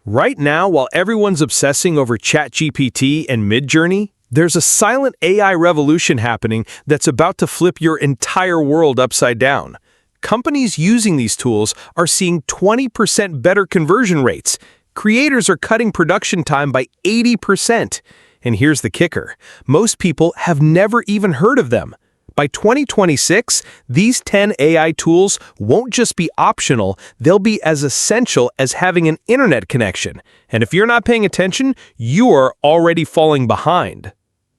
Right now, while everyone's obsessing over ChatGPT and Midjourney, there's a silent AI revolution happening that's about to flip your entire world upside down. Companies using these tools are seeing 20% better conversion rates. Creators are cutting production time by 80%. And here's the kicker: most people have never even heard of them. By 2026, these 10 AI tools won't just be optional, they'll be as essential as having an internet connection. And if you're not paying attention, you are already falling behind.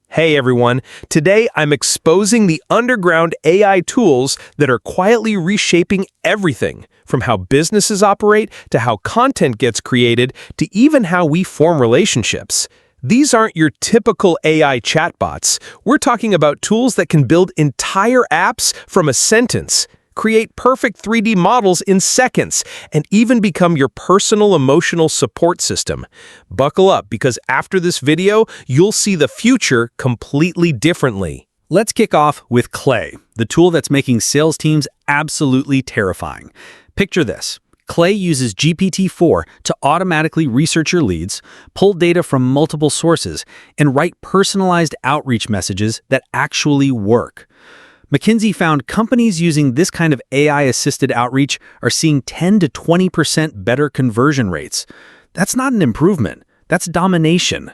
Hey everyone, today I'm exposing the underground AI tools that are quietly reshaping everything, from how businesses operate to how content gets created to even how we form relationships. These aren't your typical AI chatbots. We're talking about tools that can build entire apps from a sentence, create perfect 3D models in seconds, and even become your personal emotional support system. Buckle up, because after this video, you'll see the future completely differently. Let's kick off with Clay, the tool that's making sales teams absolutely terrifying. Picture this. Clay uses GPT-4 to automatically research your leads, pull data from multiple sources, and write personalized outreach messages that actually work. McKinsey found companies using this kind of AI-assisted outreach are seeing 10 to 20% better conversion rates. That's not an improvement, that's domination.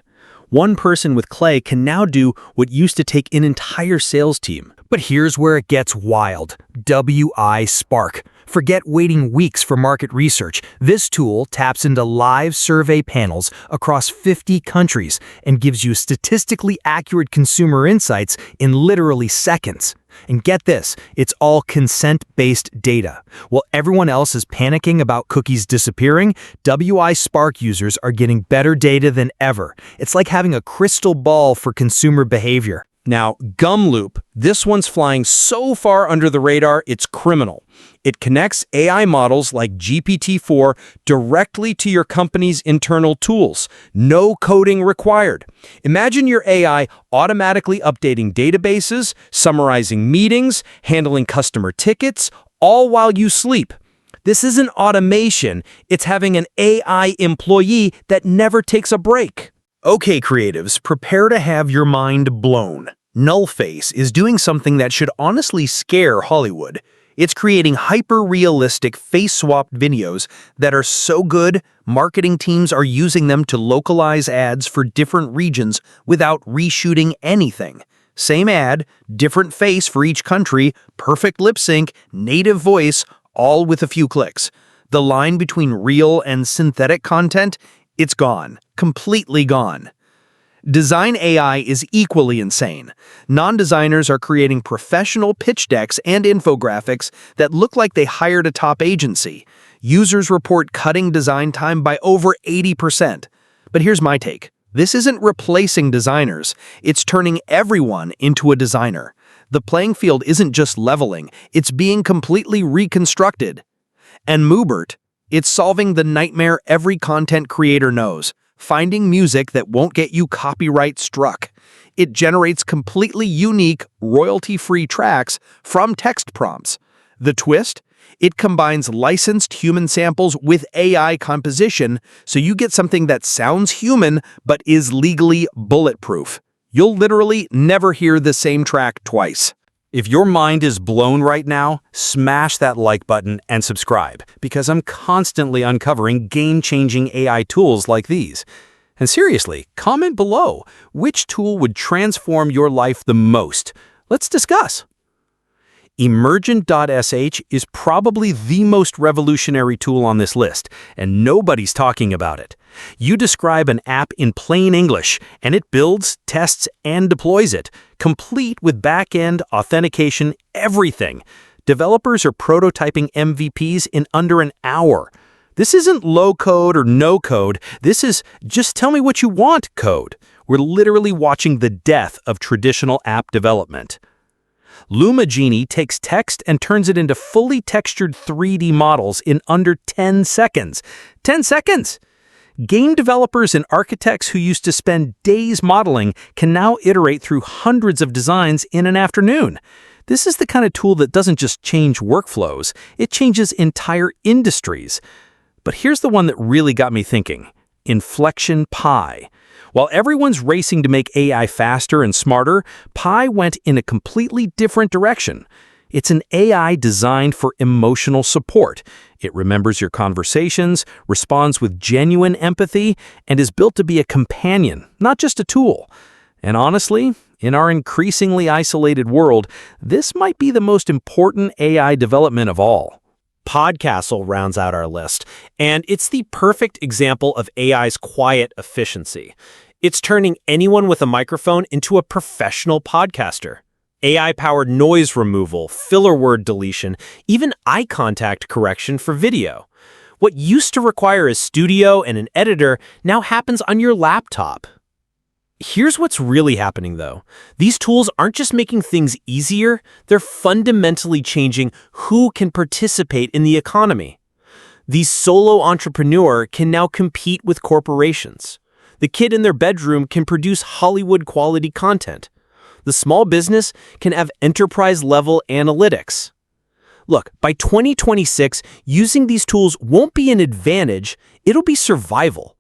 One person with Clay can now do what used to take an entire sales team. But here's where it gets wild. GWI Spark. Forget waiting weeks for market research. This tool taps into live survey panels across 50 countries and gives you statistically accurate consumer insights in literally seconds. And get this, it's all consent-based data. While everyone else is panicking about cookies disappearing, GWI Spark users are getting better data than ever. It's like having a crystal ball for consumer behavior. Now, Gumloop, this one's flying so far under the radar, it's criminal. It connects AI models like GPT-4 directly to your company's internal tools. No coding required. Imagine your AI automatically updating databases, summarizing meetings, handling customer tickets, all while you sleep. This isn't automation, it's having an AI employee that never takes a break. Okay, creatives, prepare to have your mind blown. NullFace is doing something that should honestly scare Hollywood. It's creating hyper-realistic face-swapped videos that are so good, marketing teams are using them to localize ads for different regions without reshooting anything. Same ad, different face for each country, perfect lip sync, native voice, all with a few clicks. The line between real and synthetic content, it's gone. Completely gone. Design AI is equally insane. Non-designers are creating professional pitch decks and infographics that look like they hired a top agency. Users report cutting design time by over 80%. But here's my take. This isn't replacing designers. It's turning everyone into a designer. The playing field isn't just leveling, it's being completely reconstructed. And Mubert, it's solving the nightmare every content creator knows: finding music that won't get you copyright struck. It generates completely unique, royalty-free tracks from text prompts. The twist? It combines licensed human samples with AI composition, so you get something that sounds human but is legally bulletproof. You'll literally never hear the same track twice. If your mind is blown right now, smash that like button and subscribe, because I'm constantly uncovering game-changing AI tools like these. And seriously, comment below, which tool would transform your life the most? Let's discuss. Emergent.sh is probably the most revolutionary tool on this list, and nobody's talking about it. You describe an app in plain English, and it builds, tests, and deploys it, complete with back-end, authentication, everything. Developers are prototyping MVPs in under an hour. This isn't low-code or no-code. This is just tell me what you want code. We're literally watching the death of traditional app development. Luma Genie takes text and turns it into fully textured 3D models in under 10 seconds. 10 seconds! Game developers and architects who used to spend days modeling can now iterate through hundreds of designs in an afternoon. This is the kind of tool that doesn't just change workflows, it changes entire industries. But here's the one that really got me thinking. Inflection Pi. While everyone's racing to make AI faster and smarter, Pi went in a completely different direction. It's an AI designed for emotional support. It remembers your conversations, responds with genuine empathy, and is built to be a companion, not just a tool. And honestly, in our increasingly isolated world, this might be the most important AI development of all. Podcastle rounds out our list, and it's the perfect example of AI's quiet efficiency. It's turning anyone with a microphone into a professional podcaster. AI-powered noise removal, filler word deletion, even eye contact correction for video. What used to require a studio and an editor now happens on your laptop. Here's what's really happening, though. These tools aren't just making things easier, they're fundamentally changing who can participate in the economy. The solo entrepreneur can now compete with corporations. The kid in their bedroom can produce Hollywood-quality content. The small business can have enterprise-level analytics. Look, by 2026, using these tools won't be an advantage, it'll be survival.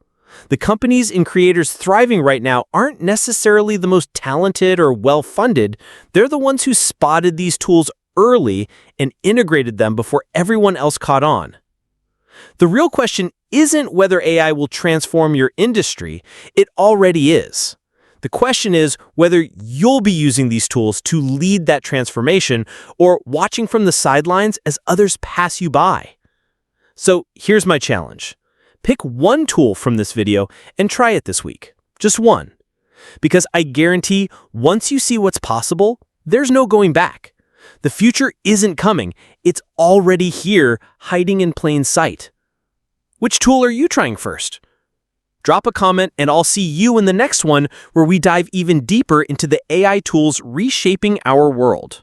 The companies and creators thriving right now aren't necessarily the most talented or well-funded. They're the ones who spotted these tools early and integrated them before everyone else caught on. The real question isn't whether AI will transform your industry. It already is. The question is whether you'll be using these tools to lead that transformation or watching from the sidelines as others pass you by. So here's my challenge. Pick one tool from this video and try it this week. Just one. Because I guarantee once you see what's possible, there's no going back. The future isn't coming. It's already here, hiding in plain sight. Which tool are you trying first? Drop a comment and I'll see you in the next one where we dive even deeper into the AI tools reshaping our world.